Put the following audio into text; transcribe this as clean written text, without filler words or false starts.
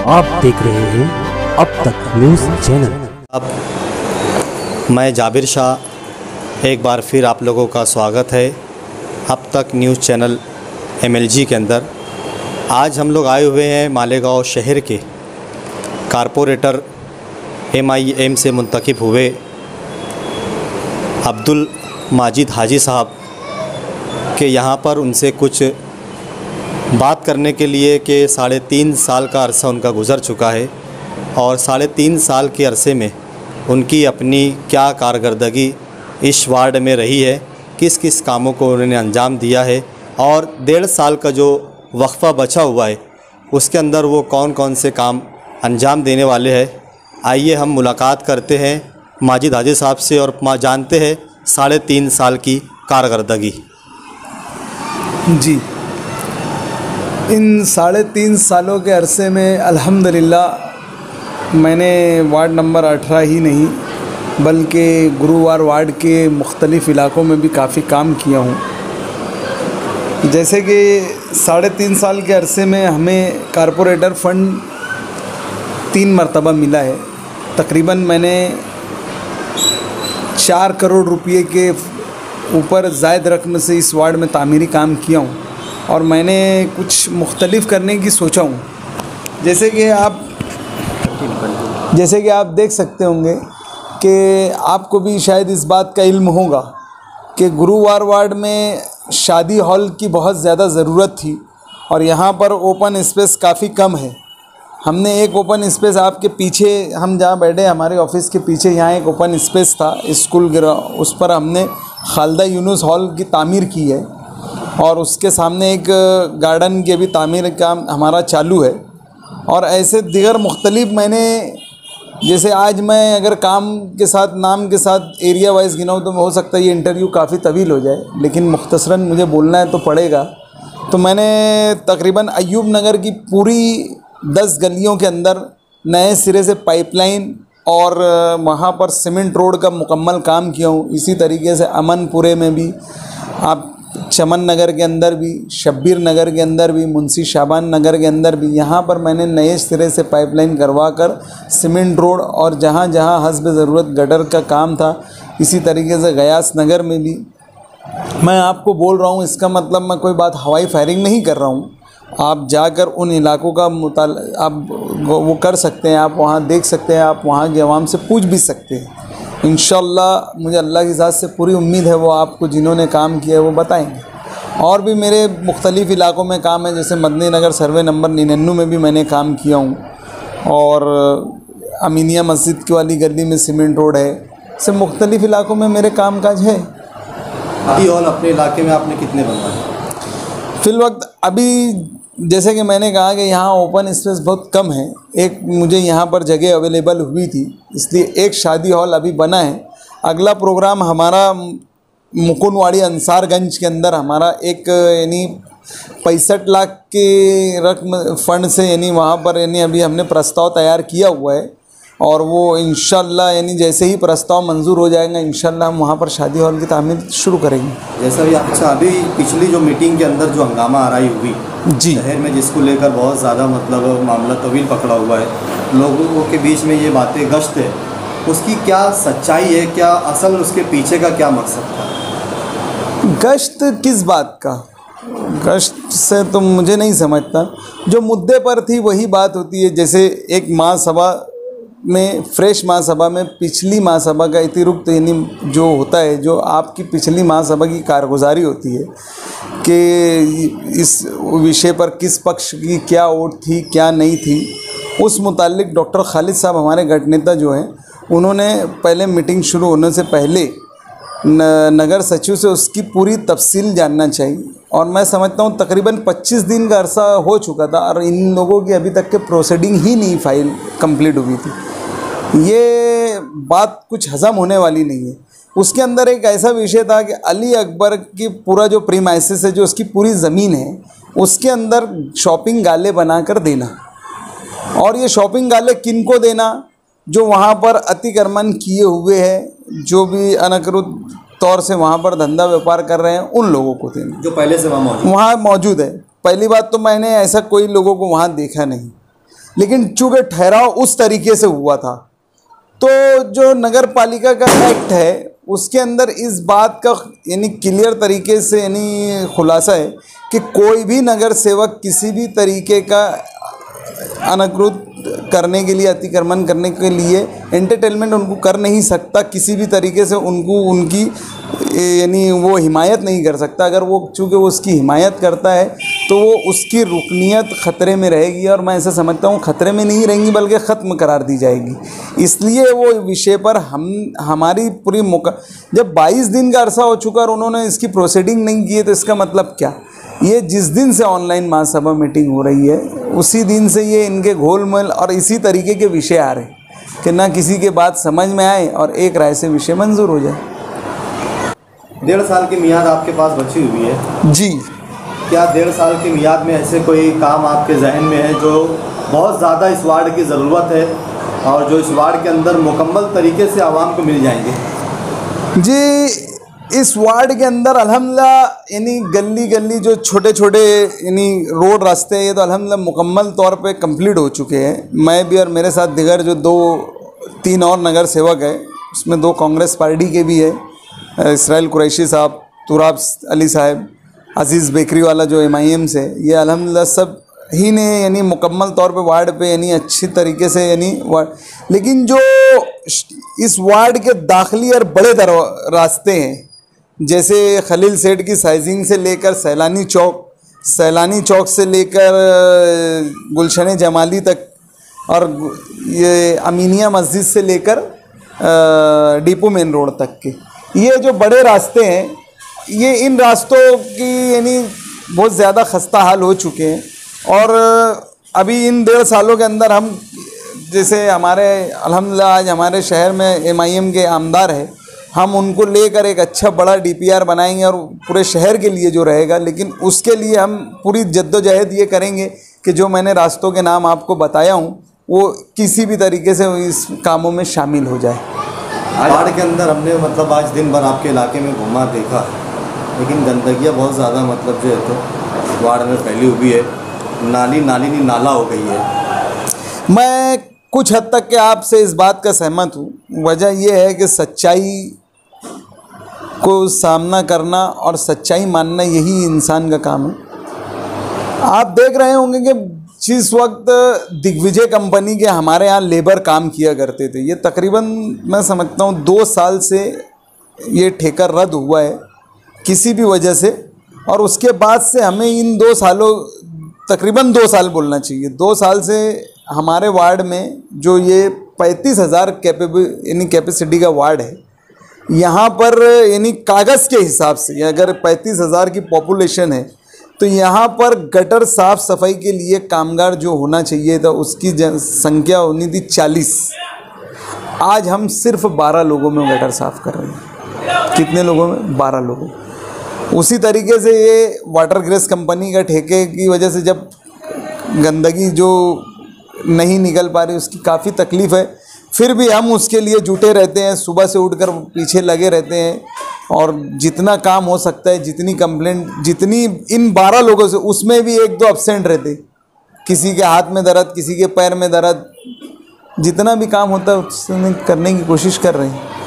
आप देख रहे हैं अब तक न्यूज़ चैनल। अब मैं जाबिर शाह एक बार फिर आप लोगों का स्वागत है अब तक न्यूज़ चैनल MLG के अंदर। आज हम लोग आए हुए हैं मालेगांव शहर के कारपोरेटर MIM से मुंतखब हुए अब्दुल माजिद हाजी साहब के यहाँ पर उनसे कुछ बात करने के लिए कि 3.5 साल का अरसा उनका गुज़र चुका है और 3.5 साल के अरसे में उनकी अपनी क्या कारकर्दगी इस वार्ड में रही है, किस किस कामों को उन्होंने अंजाम दिया है और 1.5 साल का जो वक्फ़ा बचा हुआ है उसके अंदर वो कौन कौन से काम अंजाम देने वाले हैं। आइए हम मुलाकात करते हैं माजिद हाजी साहब से और जानते हैं 3.5 साल की कारकर्दगी। जी, इन 3.5 सालों के अरसे में अल्हम्दुलिल्लाह मैंने वार्ड नंबर 18 ही नहीं बल्कि गुरुवार वार्ड के मुख्तलिफ़ इलाक़ों में भी काफ़ी काम किया हूँ। जैसे कि 3.5 साल के अरसे में हमें कारपोरेटर फ़ंड 3 मरतबा मिला है। तकरीबन मैंने 4 करोड़ रुपये के ऊपर ज़ायद रकम से इस वार्ड में तामीरी काम किया हूँ और मैंने कुछ मुख्तलिफ़ करने की सोचा हूँ। जैसे कि आप देख सकते होंगे कि आपको भी शायद इस बात का इल्म होगा कि गुरुवार वार्ड में शादी हॉल की बहुत ज़्यादा ज़रूरत थी और यहाँ पर ओपन स्पेस काफ़ी कम है। हमने एक ओपन स्पेस आपके पीछे, हम जहाँ बैठे हमारे ऑफिस के पीछे यहाँ एक ओपन स्पेस था स्कूल ग्राउंड, उस पर हमने खालदा यूनुस हॉल की तामीर की है और उसके सामने एक गार्डन की भी तामीर का हमारा चालू है। और ऐसे दिगर मुख्तलिफ मैंने, जैसे आज मैं अगर काम के साथ नाम के साथ एरिया वाइज गिनाऊँ तो हो सकता है ये इंटरव्यू काफ़ी तवील हो जाए, लेकिन मुख्तसरन मुझे बोलना है तो पड़ेगा। तो मैंने तकरीबन अय्यूब नगर की पूरी 10 गलियों के अंदर नए सिरे से पाइपलाइन और वहाँ पर सीमेंट रोड का मुकम्मल काम किया हूँ। इसी तरीके से अमनपुरे में भी, आप चमन नगर के अंदर भी, शब्बीर नगर के अंदर भी, मुंशी शाबान नगर के अंदर भी, यहाँ पर मैंने नए सिरे से पाइपलाइन करवा कर सीमेंट रोड और जहाँ जहाँ हस्ब ज़रूरत गटर का काम था, इसी तरीके से गयास नगर में भी मैं आपको बोल रहा हूँ। इसका मतलब मैं कोई बात हवाई फायरिंग नहीं कर रहा हूँ। आप जाकर उन इलाकों का आप वो कर सकते हैं, आप वहाँ देख सकते हैं, आप वहाँ के अवाम से पूछ भी सकते हैं। इंशाअल्लाह मुझे अल्लाह की ज़ात से पूरी उम्मीद है वो आपको जिन्होंने काम किया है वो बताएंगे। और भी मेरे मुख्तलिफ़ इलाकों में काम है, जैसे मदनी नगर सर्वे नंबर 99 में भी मैंने काम किया हूँ और अमीनिया मस्जिद की वाली गली में सीमेंट रोड है। ऐसे मुख्तलिफ़ इलाकों में मेरे काम काज है। अभी और अपने इलाके में आपने कितने बनवाए? फ़िल वक्त अभी जैसे कि मैंने कहा कि यहाँ ओपन स्पेस बहुत कम है, एक मुझे यहाँ पर जगह अवेलेबल हुई थी इसलिए एक शादी हॉल अभी बना है। अगला प्रोग्राम हमारा मुकुंदवाड़ी अंसारगंज के अंदर हमारा एक यानी 65 लाख के रकम फ़ंड से यानी वहाँ पर यानी अभी हमने प्रस्ताव तैयार किया हुआ है और वो इंशाअल्लाह यानी जैसे ही प्रस्ताव मंजूर हो जाएगा इंशाअल्लाह हम वहाँ पर शादी हॉल की तामीर शुरू करेंगे। जैसा भी अच्छा, अभी पिछली जो मीटिंग के अंदर जो हंगामा आराई हुई जी शहर में, जिसको लेकर बहुत ज़्यादा मतलब मामला तवील पकड़ा हुआ है, लोगों के बीच में ये बातें गश्त है, उसकी क्या सच्चाई है, क्या असल उसके पीछे का क्या मकसद था? गश्त किस बात का? गश्त से तो मुझे नहीं समझता। जो मुद्दे पर थी वही बात होती है। जैसे एक महासभा में, फ्रेश महासभा में पिछली महासभा का अतिरिक्त यानी जो होता है, जो आपकी पिछली महासभा की कारगुजारी होती है कि इस विषय पर किस पक्ष की क्या वोट थी क्या नहीं थी, उस मुतालिक डॉक्टर खालिद साहब हमारे गठ नेता जो हैं उन्होंने पहले मीटिंग शुरू होने से पहले नगर सचिव से उसकी पूरी तफसील जानना चाहिए। और मैं समझता हूँ तकरीबन 25 दिन का अरसा हो चुका था और इन लोगों की अभी तक के प्रोसीडिंग ही नहीं फाइल कंप्लीट हुई थी। ये बात कुछ हज़म होने वाली नहीं है। उसके अंदर एक ऐसा विषय था कि अली अकबर की पूरा जो प्रीमाइसिस है, जो उसकी पूरी ज़मीन है, उसके अंदर शॉपिंग गाले बनाकर देना और ये शॉपिंग गाले किन को देना? जो वहाँ पर अतिक्रमण किए हुए हैं, जो भी अनधिकृत तौर से वहाँ पर धंधा व्यापार कर रहे हैं, उन लोगों को देना जो पहले से वहाँ मौजूद है। पहली बात तो मैंने ऐसा कोई लोगों को वहाँ देखा नहीं। लेकिन चूँकि ठहराव उस तरीके से हुआ था, तो जो नगर पालिका का एक्ट है उसके अंदर इस बात का यानी क्लियर तरीके से यानी खुलासा है कि कोई भी नगर सेवक किसी भी तरीके का अनधिकृत करने के लिए, अतिक्रमण करने के लिए एंटरटेनमेंट उनको कर नहीं सकता, किसी भी तरीके से उनको उनकी यानी वो हिमायत नहीं कर सकता। अगर वो चूँकि वो उसकी हिमायत करता है तो वो उसकी रुकनीत ख़तरे में रहेगी, और मैं ऐसा समझता हूँ खतरे में नहीं रहेंगी बल्कि ख़त्म करार दी जाएगी। इसलिए वो विषय पर हमारी पूरी जब 22 दिन का अरसा हो चुका और उन्होंने इसकी प्रोसीडिंग नहीं की है, तो इसका मतलब क्या? ये जिस दिन से ऑनलाइन महासभा मीटिंग हो रही है उसी दिन से ये इनके घोलमेल और इसी तरीके के विषय आ रहे हैं कि ना किसी के बात समझ में आए और एक राय से विषय मंजूर हो जाए। 1.5 साल की मियाद आपके पास बची हुई है जी। क्या 1.5 साल की मियाद में ऐसे कोई काम आपके जहन में है जो बहुत ज़्यादा इस वार्ड की ज़रूरत है और जो इस वार्ड के अंदर मुकम्मल तरीके से आवाम को मिल जाएंगे? जी, इस वार्ड के अंदर अल्हम्दुलिल्लाह यानी गली गली जो छोटे छोटे यानी रोड रास्ते हैं, ये तो अल्हम्दुलिल्लाह मुकम्मल तौर पे कंप्लीट हो चुके हैं। मैं भी और मेरे साथ दिगर जो 2-3 और नगर सेवक हैं, उसमें 2 कांग्रेस पार्टी के भी है, इसराइल कुरैशी साहब, तुराब अली साहब, अजीज़ बेकरी वाला जो MIM से, ये अल्हम्दुलिल्लाह सब ही ने यानी मुकम्मल तौर पे वार्ड पे यानी अच्छी तरीके से यानी लेकिन जो इस वार्ड के दाखिली और बड़े रास्ते हैं, जैसे खलील सेठ की साइजिंग से लेकर सैलानी चौक से लेकर गुलशन जमाली तक, और ये अमीनिया मस्जिद से लेकर डिपो मेन रोड तक के ये जो बड़े रास्ते हैं, ये इन रास्तों की यानी बहुत ज़्यादा खस्ता हाल हो चुके हैं। और अभी इन 1.5 सालों के अंदर हम जैसे हमारे अल्हम्दुलिल्लाह आज हमारे शहर में MIM के आमदार है, हम उनको लेकर एक अच्छा बड़ा DPR बनाएंगे और पूरे शहर के लिए जो रहेगा। लेकिन उसके लिए हम पूरी जद्दोजहद ये करेंगे कि जो मैंने रास्तों के नाम आपको बताया हूँ वो किसी भी तरीके से इस कामों में शामिल हो जाए। वार्ड के अंदर हमने मतलब आज दिन भर आपके इलाके में घूमा देखा, लेकिन गंदगियाँ बहुत ज़्यादा मतलब जो है तो वार्ड में फैली हुई है, नाली नहीं नाला हो गई है। मैं कुछ हद तक के आपसे इस बात का सहमत हूँ। वजह यह है कि सच्चाई को सामना करना और सच्चाई मानना यही इंसान का काम है। आप देख रहे होंगे कि जिस वक्त दिग्विजय कंपनी के हमारे यहाँ लेबर काम किया करते थे, ये तकरीबन मैं समझता हूँ 2 साल से ये ठेका रद्द हुआ है किसी भी वजह से, और उसके बाद से हमें इन 2 सालों तकरीबन 2 साल बोलना चाहिए, 2 साल से हमारे वार्ड में जो ये 35,000 यानी कैपेसिटी का वार्ड है, यहाँ पर यानी कागज़ के हिसाब से अगर 35,000 की पॉपुलेशन है तो यहाँ पर गटर साफ़ सफाई के लिए कामगार जो होना चाहिए था उसकी संख्या होनी थी 40। आज हम सिर्फ 12 लोगों में गटर साफ़ कर रहे हैं। कितने लोगों में? 12 लोगों। उसी तरीके से ये वाटर ग्रेस कंपनी का ठेके की वजह से जब गंदगी जो नहीं निकल पा रही उसकी काफ़ी तकलीफ़ है, फिर भी हम उसके लिए जुटे रहते हैं, सुबह से उठकर पीछे लगे रहते हैं और जितना काम हो सकता है, जितनी कंप्लेंट जितनी इन 12 लोगों से, उसमें भी 1-2 अब्सेंट रहते, किसी के हाथ में दर्द, किसी के पैर में दर्द, जितना भी काम होता है उसने करने की कोशिश कर रहे हैं।